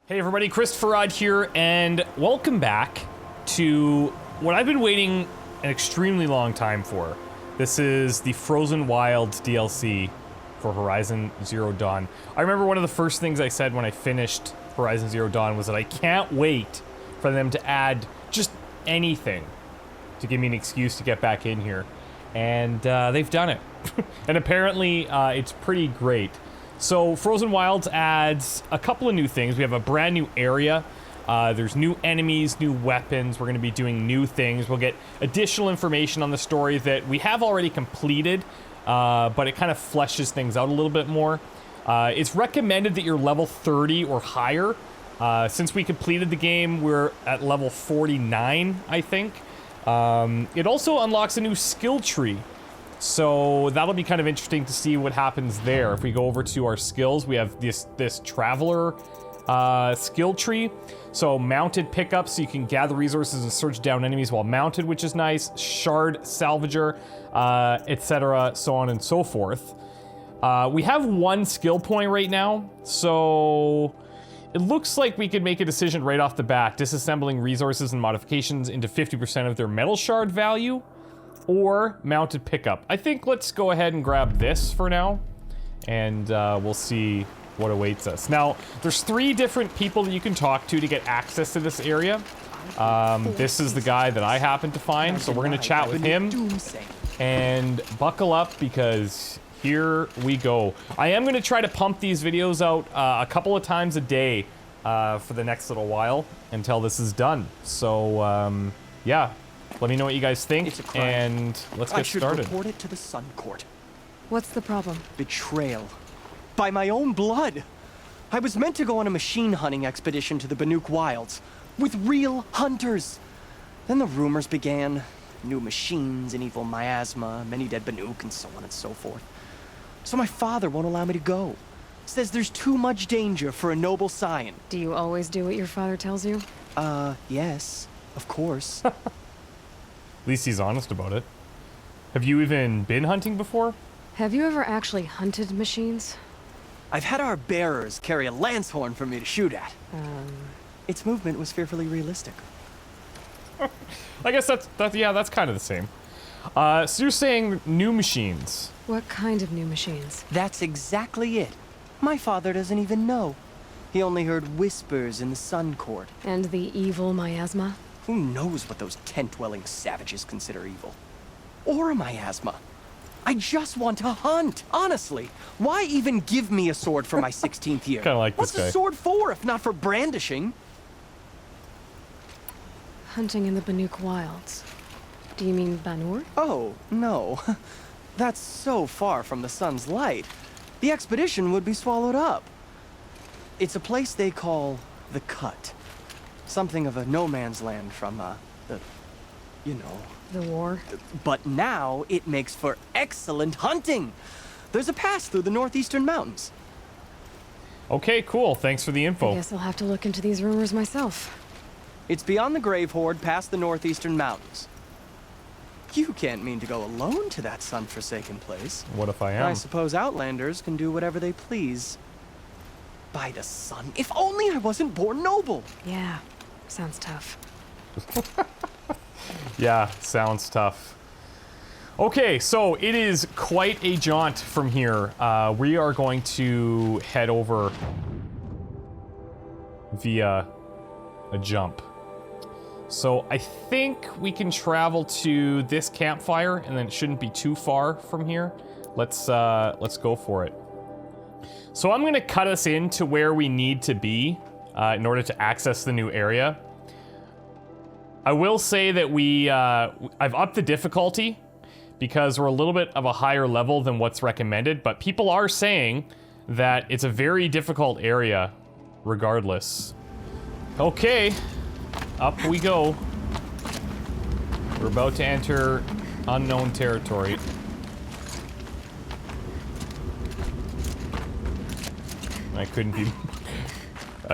Hey everybody, ChristopherOdd here, and welcome back to what I've been waiting an extremely long time for. This is the Frozen Wilds DLC for Horizon Zero Dawn. I remember one of the first things I said when I finished Horizon Zero Dawn was that I can't wait for them to add just anything to give me an excuse to get back in here. And they've done it. And apparently it's pretty great. So Frozen Wilds adds a couple of new things. We have a brand new area. There's new enemies, new weapons. We're going to be doing new things. We'll get additional information on the story that we have already completed, but it kind of fleshes things out a little bit more. It's recommended that you're level 30 or higher. Since we completed the game, we're at level 49, I think. It also unlocks a new skill tree. So that'll be kind of interesting to see what happens there. If we go over to our skills, we have this traveler skill tree. So mounted pickups, so you can gather resources and search down enemies while mounted, which is nice. Shard salvager, etc., so on and so forth. We have one skill point right now, so it looks like we could make a decision right off the bat, disassembling resources and modifications into 50% of their metal shard value. Or mounted pickup. I think let's go ahead and grab this for now, and we'll see what awaits us. Now, there's 3 different people that you can talk to get access to this area. This is the guy that I happened to find, so we're gonna chat with him. And buckle up, because here we go. I am gonna try to pump these videos out a couple of times a day for the next little while until this is done. So, yeah. Let me know what you guys think, and let's get started. I should report it to the Sun Court. What's the problem? Betrayal. By my own blood. I was meant to go on a machine hunting expedition to the Banuk Wilds with real hunters. Then the rumors began. New machines, an evil miasma, many dead Banuk, and so on and so forth. So my father won't allow me to go. Says there's too much danger for a noble scion. Do you always do what your father tells you? Yes, of course. At least he's honest about it. Have you even been hunting before? Have you ever actually hunted machines? I've had our bearers carry a lance horn for me to shoot at. Its movement was fearfully realistic. I guess that's kind of the same. So you're saying new machines? What kind of new machines? That's exactly it. My father doesn't even know. He only heard whispers in the Sun Court. And the evil miasma? Who knows what those tent-dwelling savages consider evil? Or a miasma. I just want to hunt, honestly. Why even give me a sword for my 16th year? Kinda like this guy. What's a sword for, if not for brandishing? Hunting in the Banuk Wilds. Do you mean Banur? Oh, no. That's so far from the sun's light. The expedition would be swallowed up. It's a place they call the Cut. Something of a no-man's land from, The war? But now it makes for excellent hunting. There's a pass through the northeastern mountains. Okay, cool. Thanks for the info. I guess I'll have to look into these rumors myself. It's beyond the Grave Horde, past the northeastern mountains. You can't mean to go alone to that sun-forsaken place. What if I am? I suppose Outlanders can do whatever they please. By the sun, if only I wasn't born noble. Yeah, sounds tough. Yeah, sounds tough. Okay, so it is quite a jaunt from here. We are going to head over via a jump. So I think we can travel to this campfire, and then it shouldn't be too far from here. Let's go for it. So I'm gonna cut us into where we need to be in order to access the new area. I will say that I've upped the difficulty because we're a little bit of a higher level than what's recommended, but people are saying that it's a very difficult area regardless. Okay, up we go. We're about to enter unknown territory. I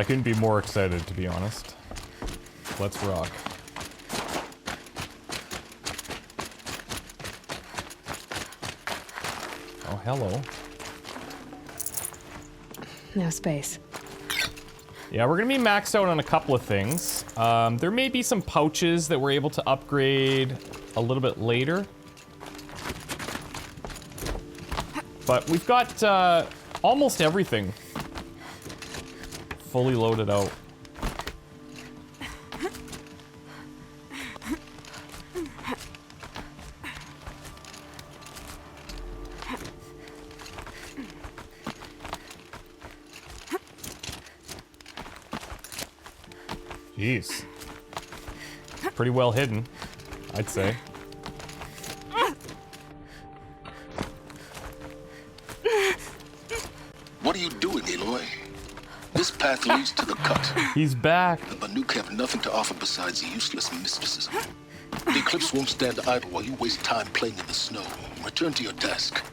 couldn't be more excited, to be honest. Let's rock. Oh, hello. No space. Yeah, we're gonna be maxed out on a couple of things. There may be some pouches that we're able to upgrade a little bit later. But we've got almost everything fully loaded out. Jeez. Pretty well hidden, I'd say. What are you doing, Aloy? This path leads to the cut. He's back. The Banuk have nothing to offer besides useless mysticism. The Eclipse won't stand idle while you waste time playing in the snow. Return to your desk.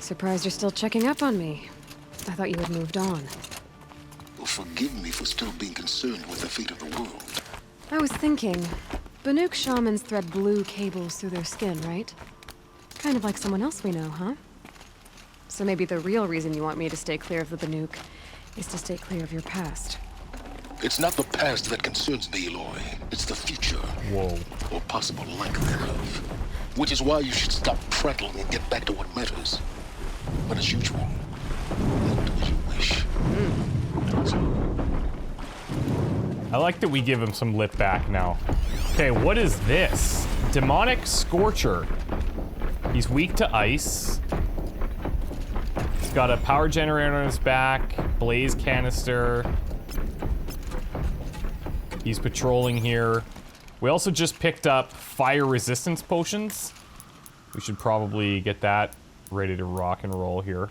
Surprised you're still checking up on me. I thought you had moved on. Well, forgive me for still being concerned with the fate of the world. I was thinking, Banuk shamans thread blue cables through their skin, right? Kind of like someone else we know, huh? So maybe the real reason you want me to stay clear of the Banuk is to stay clear of your past. It's not the past that concerns me, Aloy. It's the future. Whoa. Or possible lack thereof. Which is why you should stop prattling and get back to what matters. But as usual, you'll do as you wish. I like that we give him some lip back now. Okay, what is this? Daemonic scorcher. He's weak to ice. He's got a power generator on his back, blaze canister. He's patrolling here. We also just picked up fire resistance potions. We should probably get that ready to rock and roll here.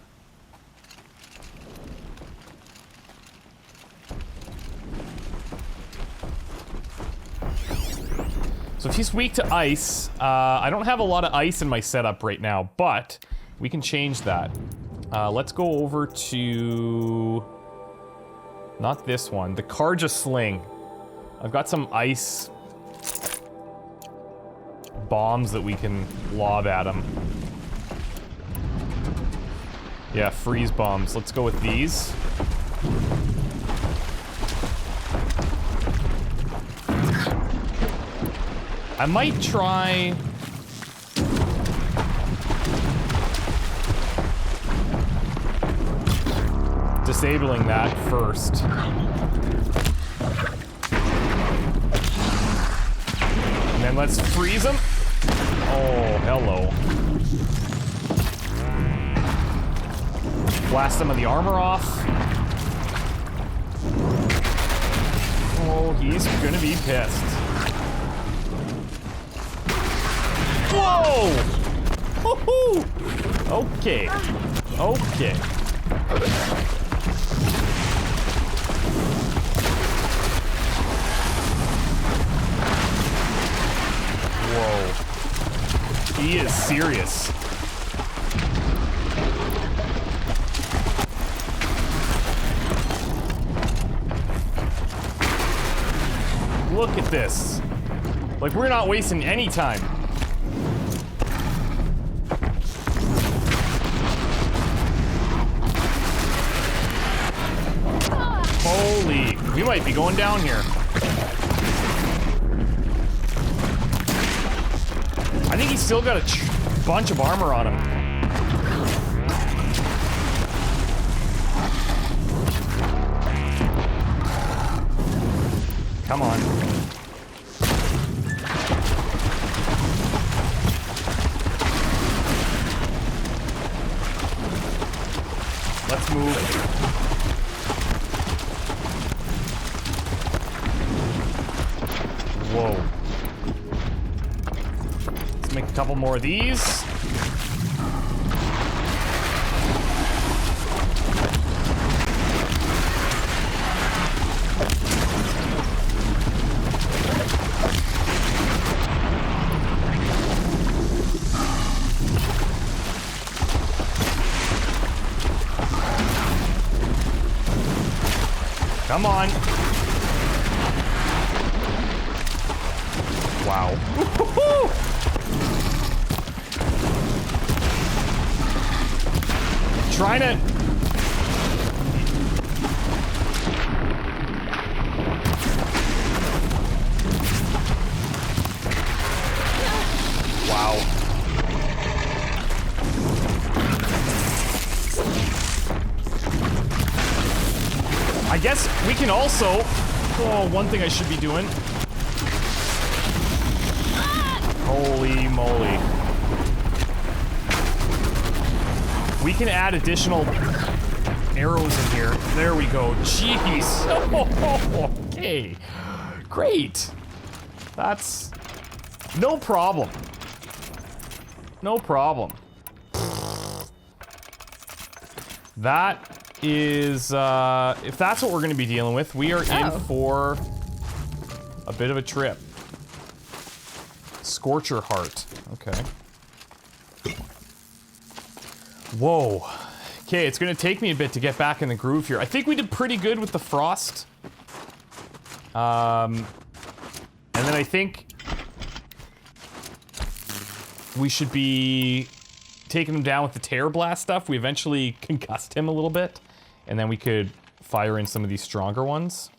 So if he's weak to ice, I don't have a lot of ice in my setup right now, but we can change that. Let's go over to... not this one, the Karja Sling. I've got some ice bombs that we can lob at him. Yeah, freeze bombs. Let's go with these. I might try... disabling that first. And then let's freeze him. Oh, hello. Blast some of the armor off. Oh, he's gonna be pissed. Whoa! Woohoo! Okay. Okay. Whoa. He is serious. Look at this. Like, we're not wasting any time. Holy, we might be going down here. I think he's still got a bunch of armor on him. Come on. Let's move. Whoa. Let's make a couple more of these. Come on. Wow. Woo-hoo-hoo! Trying to... I guess we can also... Oh, one thing I should be doing. Holy moly. We can add additional arrows in here. There we go. Jeez. Okay. Great. That's no problem. No problem. That is, if that's what we're going to be dealing with, we are in for a bit of a trip. Scorcher heart. Okay. Whoa. Okay, it's going to take me a bit to get back in the groove here. I think we did pretty good with the frost. And then I think we should be taking him down with the Terror Blast stuff. We eventually concussed him a little bit, and then we could fire in some of these stronger ones.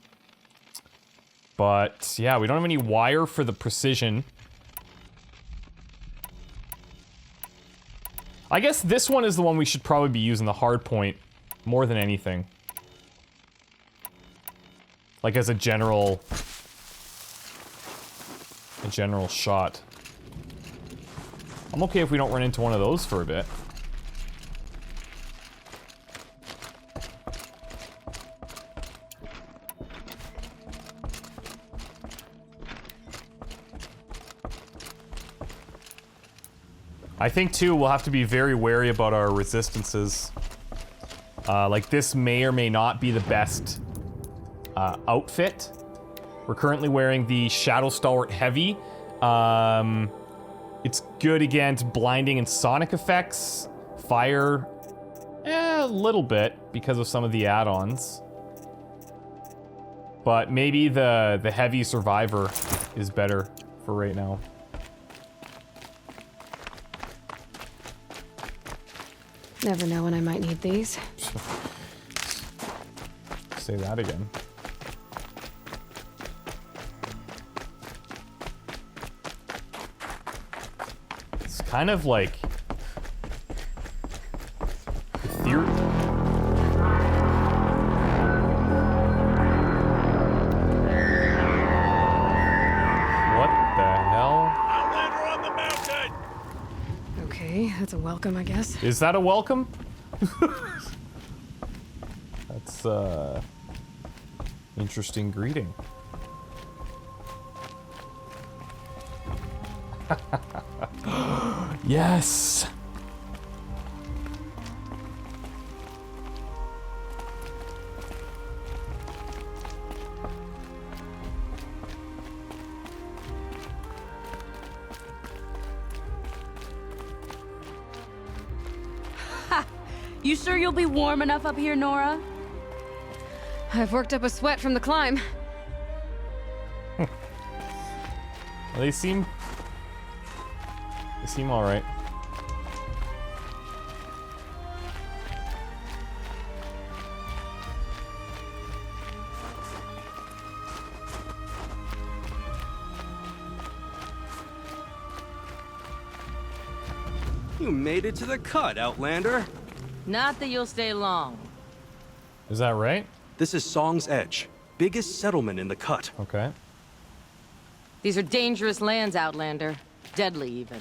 But yeah, we don't have any wire for the precision. I guess this one is the one we should probably be using the hard point more than anything. Like as a general shot. I'm okay if we don't run into one of those for a bit. I think too, we'll have to be very wary about our resistances. Like this may or may not be the best outfit. We're currently wearing the Shadow Stalwart Heavy. It's good against blinding and sonic effects. Fire, a little bit because of some of the add-ons. But maybe the Heavy Survivor is better for right now. Never know when I might need these. Say that again. It's kind of like theory. What the hell? Outlander on the mountain! Okay, that's a welcome, I guess. Is that a welcome? That's interesting greeting. Yes. You sure you'll be warm enough up here, Nora? I've worked up a sweat from the climb. They seem all right. You made it to the cut, Outlander. Not that you'll stay long. Is that right? This is Song's Edge, biggest settlement in the cut. Okay. These are dangerous lands, Outlander. Deadly, even.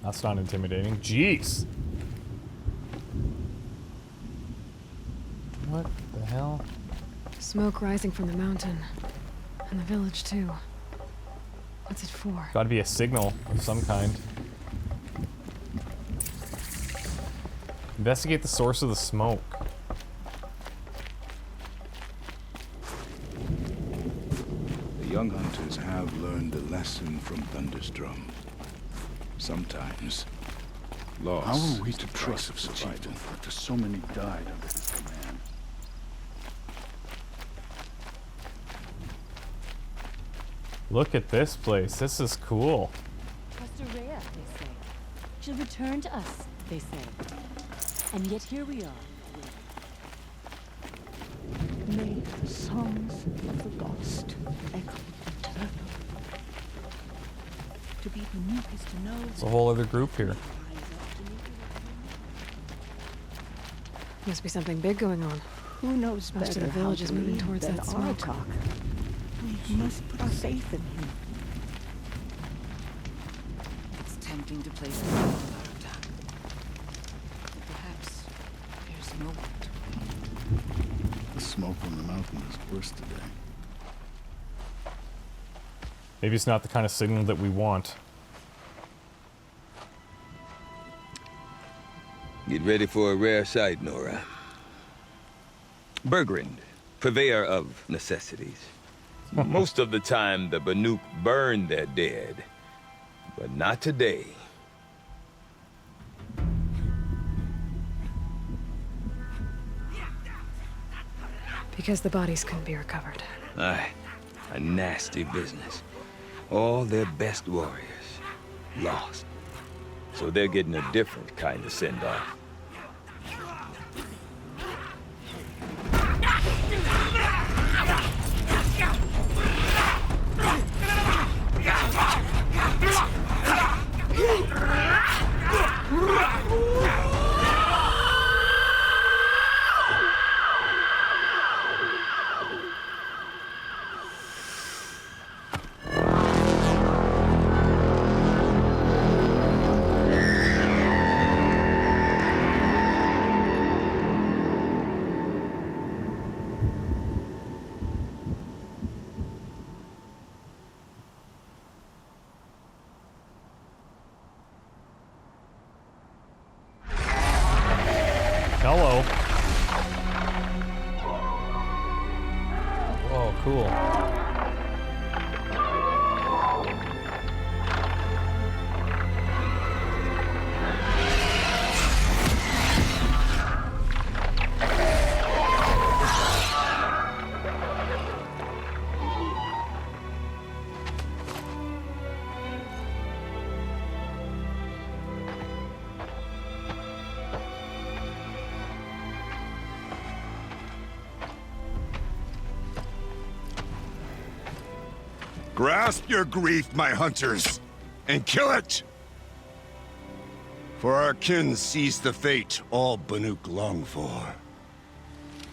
That's not intimidating. Jeez. What the hell? Smoke rising from the mountain. And the village, too. What's it for? Gotta be a signal of some kind. Investigate the source of the smoke. The young hunters have learned a lesson from Thunderstrom. Sometimes, loss How are we is to the price trust of the survival. chieftain after so many died under his command? Look at this place. This is cool. Rhea, they say. She'll return to us, they say. And yet here we are. May the songs of the lost echo eternal. To be Banuk is to know. It's a whole other group here. Must be something big going on. Who knows Most of better the how village is to moving lead towards than that smoke. Artok? We must put our faith in him. It's tempting to place the blame on Artok. But perhaps there's no one to blame. The smoke on the mountain is worse today. Maybe it's not the kind of signal that we want. Get ready for a rare sight, Nora. Bergrand, purveyor of necessities. Most of the time, the Banuk burn their dead. But not today. Because the bodies couldn't be recovered. Aye, a nasty business. All their best warriors lost. So they're getting a different kind of send-off. Hello. Whoa, cool. Grasp your grief, my hunters, and kill it! For our kin sees the fate all Banuk long for.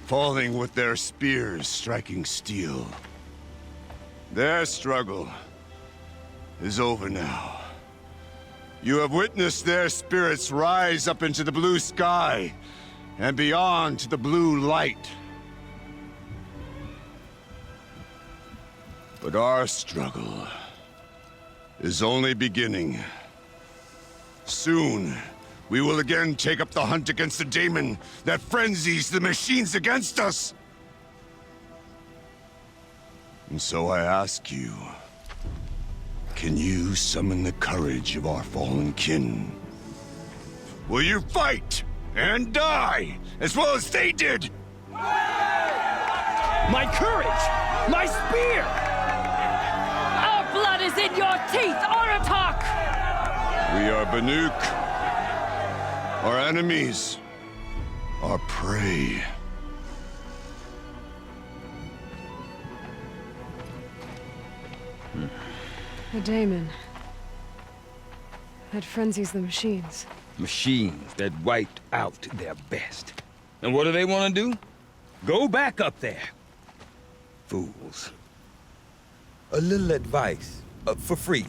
Falling with their spears striking steel. Their struggle is over now. You have witnessed their spirits rise up into the blue sky and beyond to the blue light. But our struggle is only beginning. Soon, we will again take up the hunt against the daemon that frenzies the machines against us. And so I ask you, can you summon the courage of our fallen kin? Will you fight and die as well as they did? My courage! My spear! Our blood is in your teeth, Aratok! We are Banuk. Our enemies. Our prey. A daemon. That frenzies the machines. Machines that wiped out their best. And what do they want to do? Go back up there. Fools. A little advice, for free.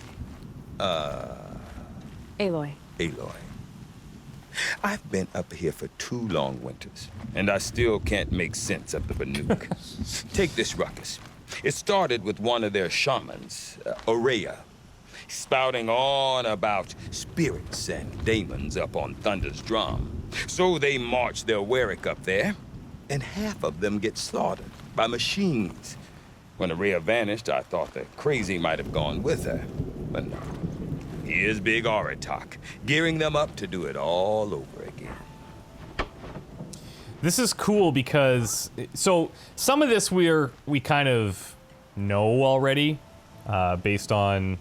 Aloy. Aloy. I've been up here for 2 long winters, and I still can't make sense of the Banuk. Take this ruckus. It started with one of their shamans, Aurea, spouting on about spirits and demons up on Thunder's drum. So they march their Warwick up there, and half of them get slaughtered by machines. When Aurea vanished, I thought the crazy might have gone with her, but no. Here's Big Aratok, gearing them up to do it all over again. This is cool because, so some of this we kind of know already, based on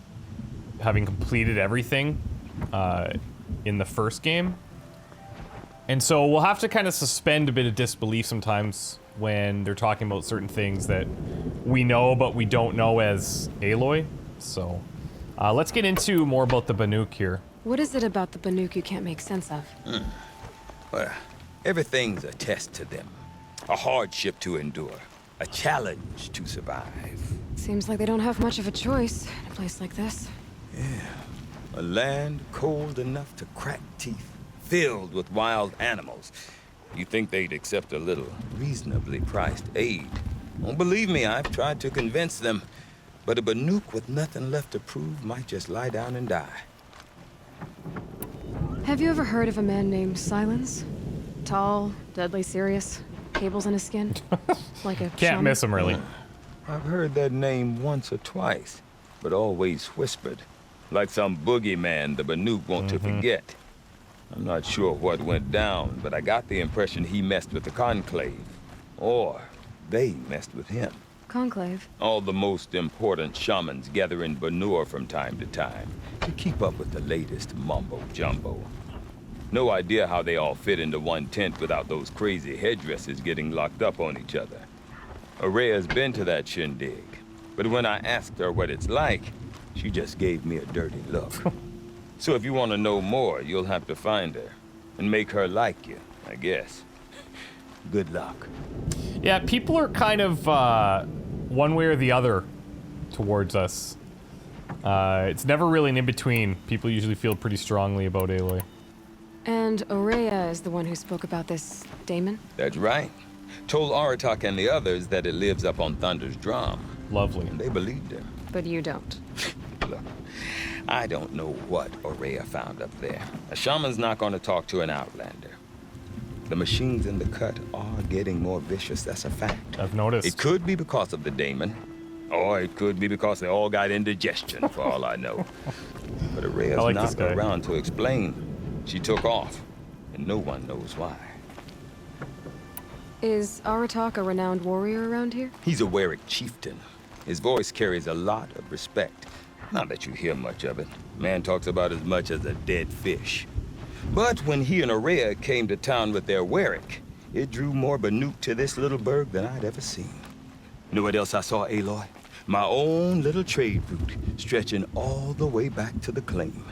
having completed everything in the first game. And so we'll have to kind of suspend a bit of disbelief sometimes when they're talking about certain things that we know but we don't know as Aloy. So let's get into more about the Banuk here. What is it about the Banuk you can't make sense of? Well, everything's a test to them. a hardship to endure, a challenge to survive. Seems like they don't have much of a choice in a place like this. A land cold enough to crack teeth, filled with wild animals. You think they'd accept a little reasonably priced aid? Well, believe me, I've tried to convince them, but a Banuk with nothing left to prove might just lie down and die. Have you ever heard of a man named Silence? Tall, deadly serious, cables in his skin, like a Can't shaman? miss him, really. I've heard that name once or twice, but always whispered, like some boogeyman the Banuk want to forget. I'm not sure what went down, but I got the impression he messed with the Conclave. Or they messed with him. Conclave? All the most important shamans gather in Banur from time to time to keep up with the latest mumbo-jumbo. No idea how they all fit into one tent without those crazy headdresses getting locked up on each other. Araya's been to that shindig, but when I asked her what it's like, she just gave me a dirty look. So if you want to know more, you'll have to find her and make her like you, I guess. Good luck. Yeah, people are kind of one way or the other towards us. It's never really an in-between. People usually feel pretty strongly about Aloy. And Oraya is the one who spoke about this daemon? That's right. Told Aratak and the others that it lives up on Thunder's drum. Lovely. And they believed him. But you don't. Look, I don't know what Oraya found up there. A shaman's not going to talk to an outlander. The machines in the cut are getting more vicious, that's a fact. I've noticed. It could be because of the daemon, or it could be because they all got indigestion, for all I know. But Araya's not around to explain. She took off, and no one knows why. Is Aratak a renowned warrior around here? He's a Warwick chieftain. His voice carries a lot of respect. Not that you hear much of it. Man talks about as much as a dead fish. But when he and Araya came to town with their Warwick, it drew more Banuk to this little burg than I'd ever seen. You know what else I saw, Aloy? My own little trade route, stretching all the way back to the claim.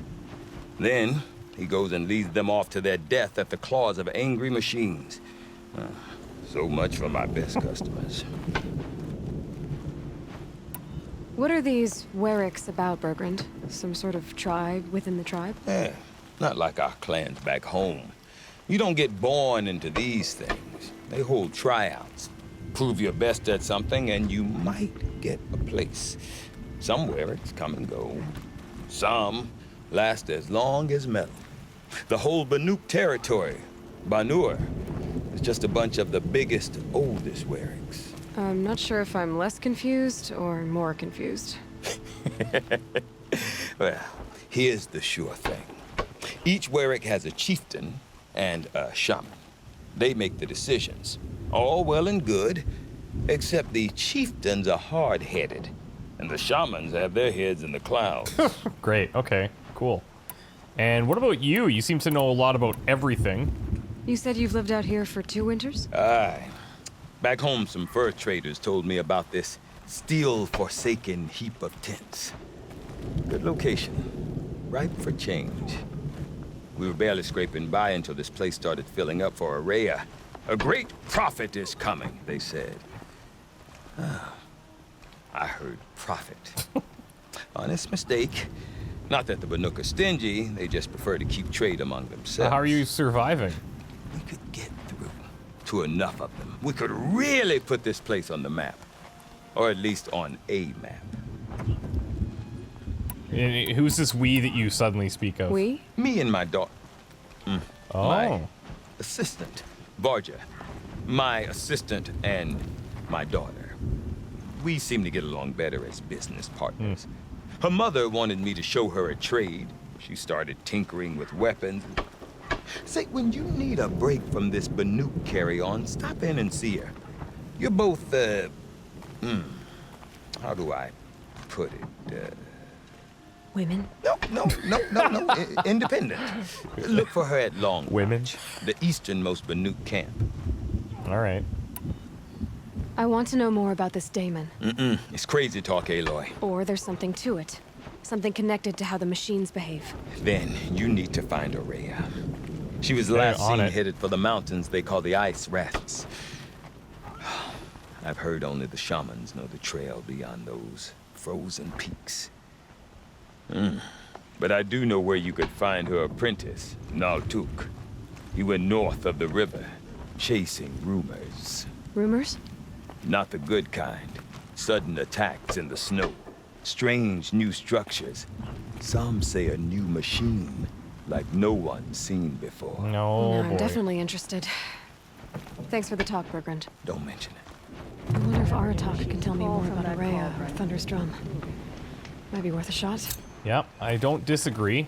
Then, he goes and leads them off to their death at the claws of angry machines. So much for my best customers. What are these Warwicks about, Bergrand? Some sort of tribe within the tribe? Yeah, not like our clans back home. You don't get born into these things. They hold tryouts. Prove your best at something and you might get a place. Some Warwicks come and go. Some last as long as metal. The whole Banuk territory, Banur, is just a bunch of the biggest, oldest Warwicks. I'm not sure if I'm less confused or more confused. Well, here's the sure thing. Each Warwick has a chieftain and a shaman. They make the decisions. All well and good, except the chieftains are hard-headed, and the shamans have their heads in the clouds. Great, okay, cool. And what about you? You seem to know a lot about everything. You said you've lived out here for 2 winters? Aye. Back home, some fur traders told me about this steel-forsaken heap of tents. Good location. Ripe for change. We were barely scraping by until this place started filling up for Araya. A great prophet is coming, they said. I heard prophet. Honest mistake. Not that the Banuk are stingy, they just prefer to keep trade among themselves. How are you surviving? We could get through to enough of them. We could really put this place on the map. Or at least on a map. And who's this we that you suddenly speak of? We? Me and my daughter. Oh. My assistant, Varja. My assistant and my daughter. We seem to get along better as business partners. Her mother wanted me to show her a trade. She started tinkering with weapons. Say, when you need a break from this Banuk carry-on, stop in and see her. You're both, how do I put it? Women? No. Independent. Look for her at Long Watch, the easternmost Banuk camp. All right. I want to know more about this daemon. It's crazy talk, Aloy. Or there's something to it. Something connected to how the machines behave. Then you need to find Araya. She was last seen headed for the mountains they call the Ice Rafts. I've heard only the shamans know the trail beyond those frozen peaks. But I do know where you could find her apprentice, Naltuk. He went north of the river, chasing rumors. Rumors? Not the good kind. Sudden attacks in the snow. Strange new structures. Some say a new machine, like no one's seen before. No, I'm definitely interested. Thanks for the talk, Bergrand. Don't mention it. I wonder if Aratak can tell me more about Araya or Thunder's Drum. Might be worth a shot. Yep, I don't disagree.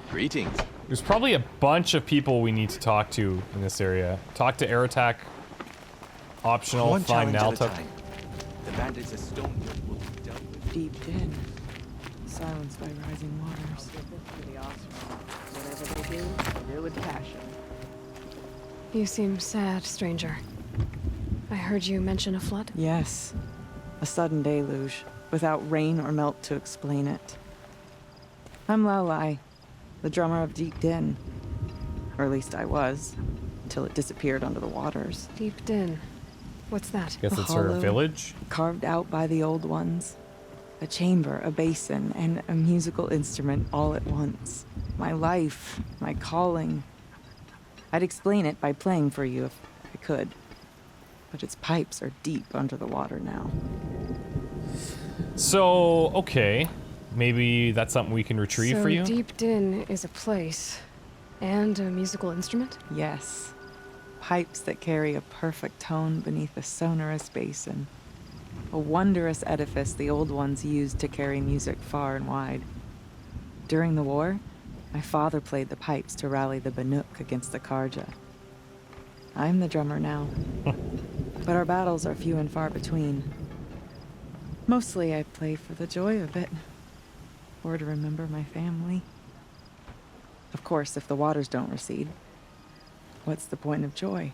Greetings. There's probably a bunch of people we need to talk to in this area. Talk to Aratak. Optional, One find challenge at a Naltuk. time. The bandits of Stonewood will be dealt with. Deep din, silenced by rising waters. Whatever they do with passion. You seem sad, stranger. I heard you mention a flood? Yes. A sudden deluge, without rain or melt to explain it. I'm Aloy, the drummer of Deep Din. Or at least I was, until it disappeared under the waters. Deep Din. What's that? Guess A it's her hollow, village. Carved out by the old ones. A chamber, a basin, and a musical instrument all at once. My life, my calling. I'd explain it by playing for you if I could. But its pipes are deep under the water now. So, okay. Maybe that's something we can retrieve for you? Deep Din is a place. And a musical instrument? Yes. Pipes that carry a perfect tone beneath a sonorous basin. A wondrous edifice the old ones used to carry music far and wide. During the war, my father played the pipes to rally the Banuk against the Karja. I'm the drummer now. But our battles are few and far between. Mostly I play for the joy of it. Or to remember my family. Of course, if the waters don't recede, what's the point of joy?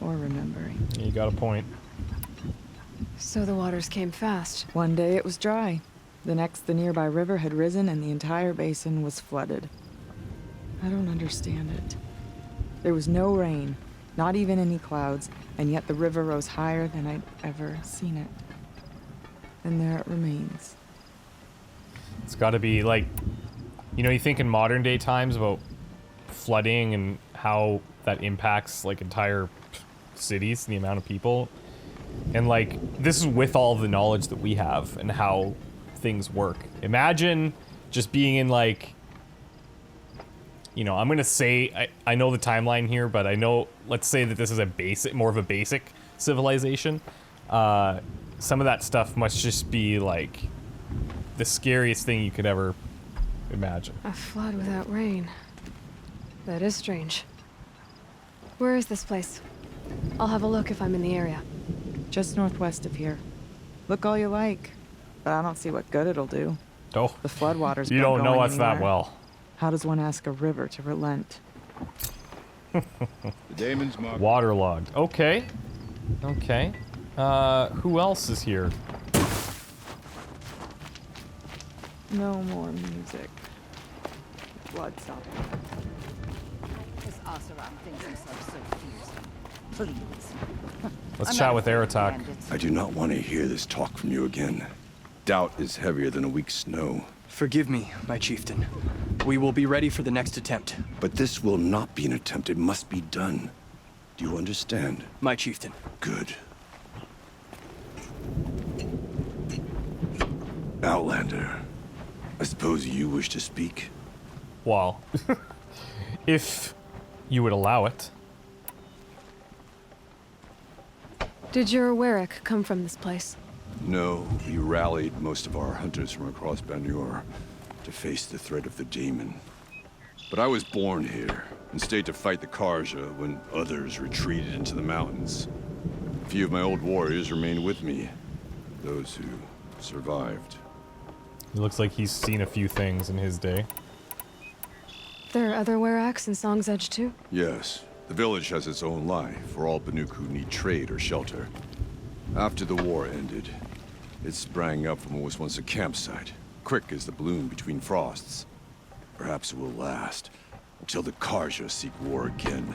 Or remembering? You got a point. So the waters came fast. One day it was dry. The next, the nearby river had risen and the entire basin was flooded. I don't understand it. There was no rain, not even any clouds, and yet the river rose higher than I'd ever seen it. And there it remains. It's got to be like, you know, you think in modern day times about flooding and how that impacts like entire cities, the amount of people. And like, this is with all of the knowledge that we have and how things work. Imagine just being in like, you know, I'm going to say, I know the timeline here, but I know, let's say that this is a basic, more of a basic civilization. Some of that stuff must just be like the scariest thing you could ever imagine. A flood without rain. That is strange. Where is this place? I'll have a look if I'm in the area. Just northwest of here. Look all you like, but I don't see what good it'll do. Oh, the floodwaters. You don't know us anywhere. that well. How does one ask a river to relent? The daemons mark. Waterlogged. Okay. Okay. Who else is here? No more music. Blood stopping. This Oseram thinks himself so fearsome. Please. Let's chat with Aratak. I do not want to hear this talk from you again. Doubt is heavier than a week's snow. Forgive me, my chieftain. We will be ready for the next attempt. But this will not be an attempt. It must be done. Do you understand? My chieftain. Good. Outlander, I suppose you wish to speak? Well, if you would allow it. Did your Warwick come from this place? No, we rallied most of our hunters from across Banuk to face the threat of the demon. But I was born here and stayed to fight the Karja when others retreated into the mountains. A few of my old warriors remained with me, those who survived. It looks like he's seen a few things in his day. There are other Warracks in Song's Edge too? Yes. The village has its own life for all Banuk who need trade or shelter. After the war ended, it sprang up from what was once a campsite, quick as the bloom between frosts. Perhaps it will last until the Karja seek war again.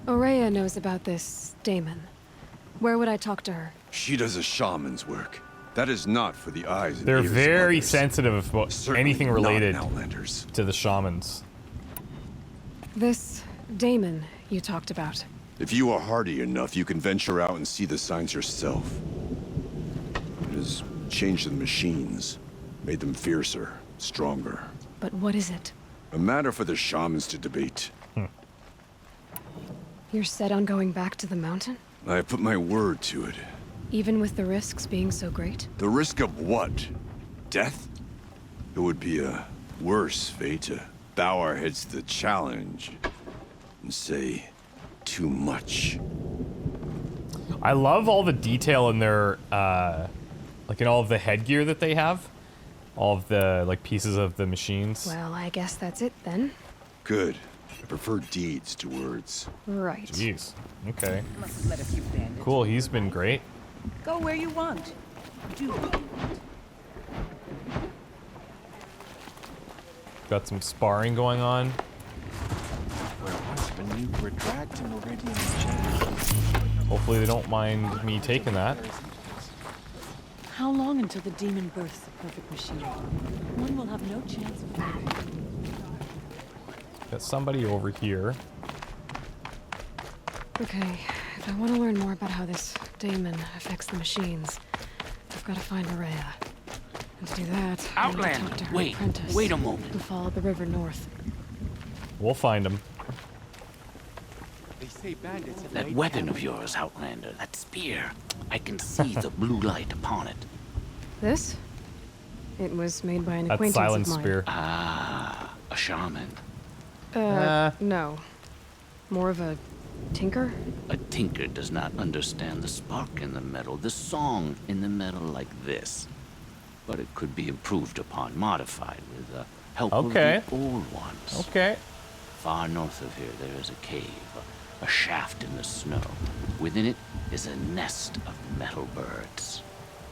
Aurea knows about this Daemon. Where would I talk to her? She does a shaman's work. That is not for the eyes and They're ears of very others. sensitive about Certainly anything not related Outlanders. to the shamans. This Daemon you talked about. If you are hardy enough, you can venture out and see the signs yourself. It has changed the machines, made them fiercer, stronger. But what is it? A matter for the shamans to debate. You're set on going back to the mountain? I have put my word to it. Even with the risks being so great? The risk of what? Death? It would be a worse fate to bow our heads to the challenge and say too much. I love all the detail in their, like in all of the headgear that they have. All of the, like, pieces of the machines. Well, I guess that's it then. Good. I prefer deeds to words. Right. Jeez. Okay. Must have let a few bandits. Cool, he's been great. Go where you want. Do what you want. Got some sparring going on. Where once Banuk were dragged to Meridian's chains. Hopefully they don't mind me taking that. How long until the demon births the perfect machine? One will have no chance of winning. Got somebody over here. Okay, if I want to learn more about how this Daemon affects the machines, I've got to find Aurea. And to do that, I need to talk to her apprentice. Wait a moment. And follow the river north. We'll find him. They say bandits have That laid weapon down of yours, Outlander, that spear. I can see the blue light upon it. This? It was made by an That's acquaintance silent of mine. spear. Ah, a shaman. No. More of a tinker? A tinker does not understand the spark in the metal, the song in the metal like this. But it could be improved upon, modified with the help of the old ones. Okay. Far north of here, there is a cave, a shaft in the snow. Within it is a nest of metal birds.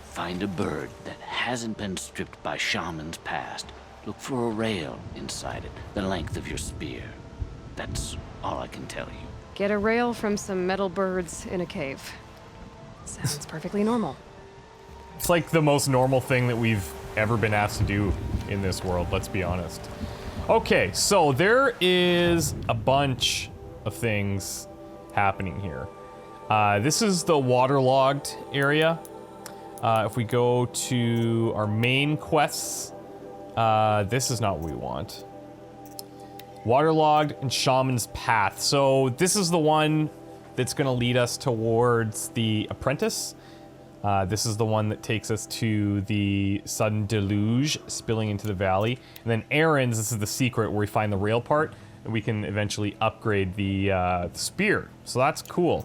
Find a bird that hasn't been stripped by shamans past. Look for a rail inside it, the length of your spear. That's all I can tell you. Get a rail from some metal birds in a cave. Sounds perfectly normal. It's like the most normal thing that we've ever been asked to do in this world, let's be honest. Okay, so there is a bunch of things happening here. This is the waterlogged area. If we go to our main quests, this is not what we want. Waterlogged and Shaman's Path. So this is the one that's going to lead us towards the Apprentice. This is the one that takes us to the sudden deluge spilling into the valley. And then Aaron's, this is the secret where we find the rail part, and we can eventually upgrade the spear. So that's cool.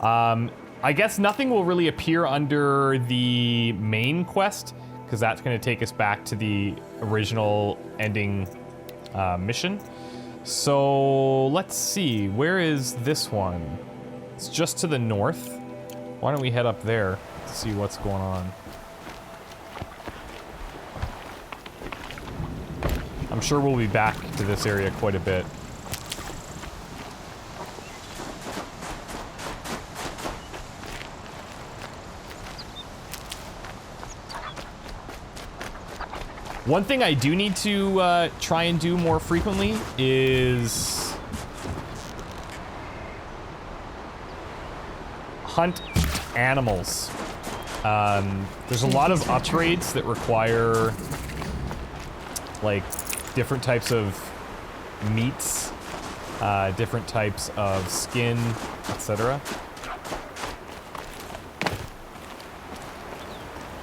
I guess nothing will really appear under the main quest, because that's going to take us back to the original ending mission. So let's see, where is this one? It's just to the north. Why don't we head up there to see what's going on? I'm sure we'll be back to this area quite a bit. One thing I do need to try and do more frequently is hunt animals. There's a lot of upgrades that require like different types of meats, different types of skin, etc.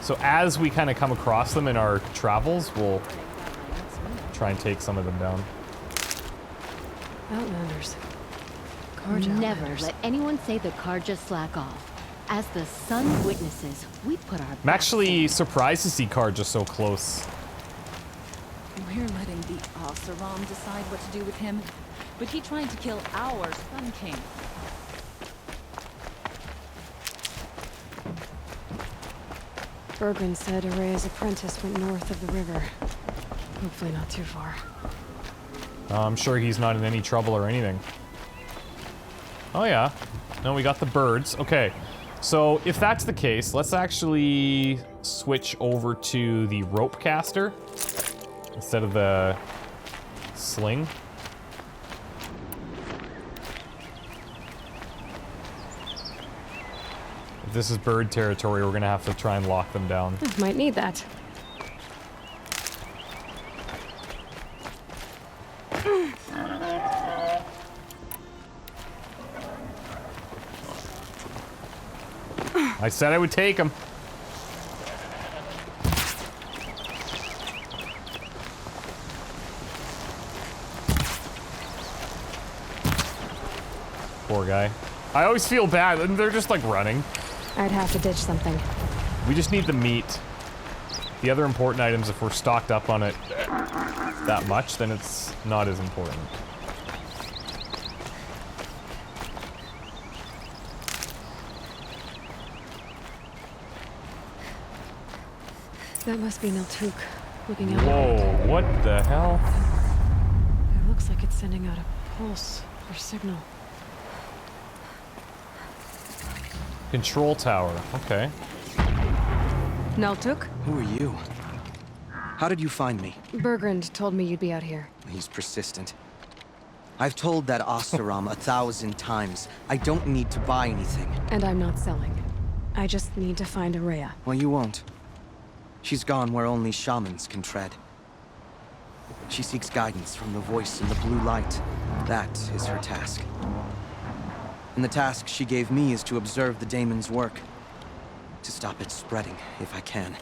So as we kind of come across them in our travels, we'll try and take some of them down. Outlanders. Never let anyone say the Karja slack off. As the sun witnesses, we put our I'm actually surprised to see Karja so close. We're letting the Saram decide what to do with him, but he tried to kill our Sun King. Bergren said Aurea's apprentice went north of the river. Hopefully not too far. I'm sure he's not in any trouble or anything. Oh yeah. No, we got the birds. Okay. So if that's the case, let's actually switch over to the rope caster instead of the sling. If this is bird territory, we're gonna have to try and lock them down. Might need that. I said I would take them. Poor guy. I always feel bad, and they're just like running. I'd have to ditch something. We just need the meat. The other important items, if we're stocked up on it that much, then it's not as important. That must be Niltuk, looking out. Whoa, what the hell? It looks like it's sending out a pulse or signal. Control tower, okay. Niltuk? Who are you? How did you find me? Bergrand told me you'd be out here. He's persistent. I've told that Oseram 1,000 times. I don't need to buy anything. And I'm not selling. I just need to find Araya. Well, you won't. She's gone where only shamans can tread. She seeks guidance from the voice in the blue light. That is her task. And the task she gave me is to observe the daemon's work. To stop it spreading, if I can.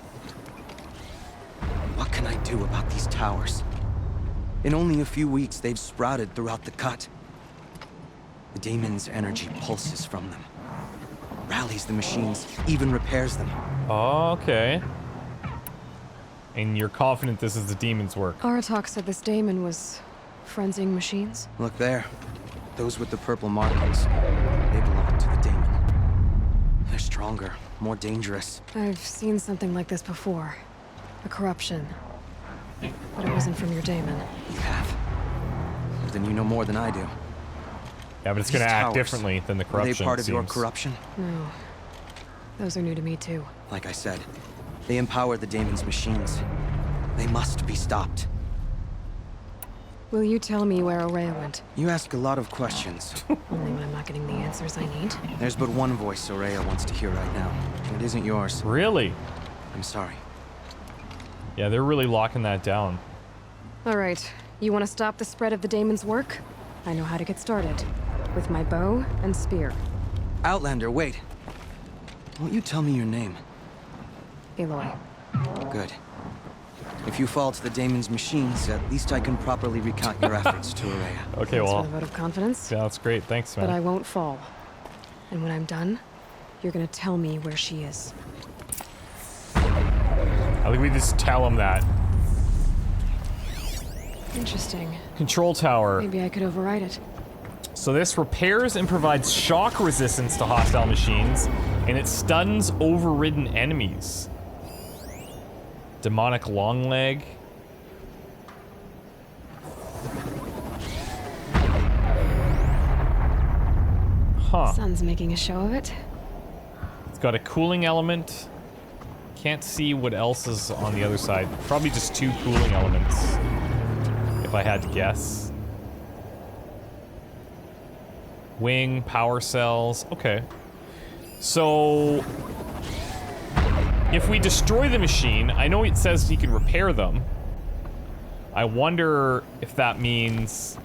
What can I do about these towers? In only a few weeks, they've sprouted throughout the cut. The daemon's energy pulses from them. Rallies the machines, even repairs them. Okay. And you're confident this is the demon's work? Aratak said this daemon was frenzying machines. Look there. Those with the purple markings. They belong to the daemon. They're stronger, more dangerous. I've seen something like this before. A corruption. But it wasn't from your daemon. You have? Well, then you know more than I do. Yeah, but it's gonna act differently than the corruption. Are they part of your seems. corruption? No. Those are new to me too. Like I said, they empower the daemon's machines. They must be stopped. Will you tell me where Araya went? You ask a lot of questions. Only when I'm not getting the answers I need. There's but one voice Araya wants to hear right now. And it isn't yours. Really? I'm sorry. Yeah, they're really locking that down. Alright, you want to stop the spread of the daemon's work? I know how to get started. With my bow and spear. Outlander, wait. Won't you tell me your name? Aloy. Good. If you fall to the daemon's machines, at least I can properly recount your efforts to Araya. Okay, Thanks well. for the vote of confidence. Yeah, that's great. Thanks, man. But I won't fall. And when I'm done, you're gonna tell me where she is. I think we just tell him that. Interesting. Control tower. Maybe I could override it. So this repairs and provides shock resistance to hostile machines, and it stuns overridden enemies. Demonic long leg. Huh. Sun's making a show of it. It's got a cooling element. Can't see what else is on the other side. Probably just 2 cooling elements, if I had to guess. Wing, power cells. Okay. So if we destroy the machine, I know it says he can repair them. I wonder if that means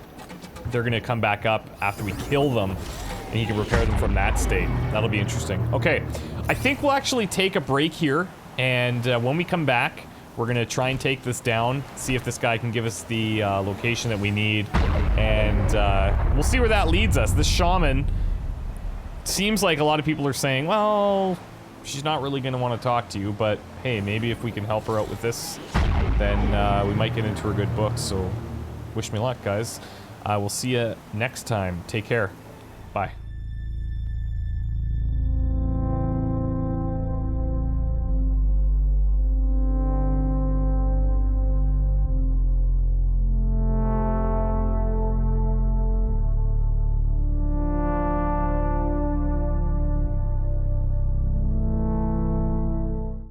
they're gonna come back up after we kill them and he can repair them from that state. That'll be interesting. Okay, I think we'll actually take a break here, and when we come back, we're gonna try and take this down, see if this guy can give us the location that we need, and we'll see where that leads us. This shaman seems like a lot of people are saying, well, she's not really gonna want to talk to you, but hey, maybe if we can help her out with this, then we might get into her good books, so wish me luck, guys. I will see you next time. Take care. Bye.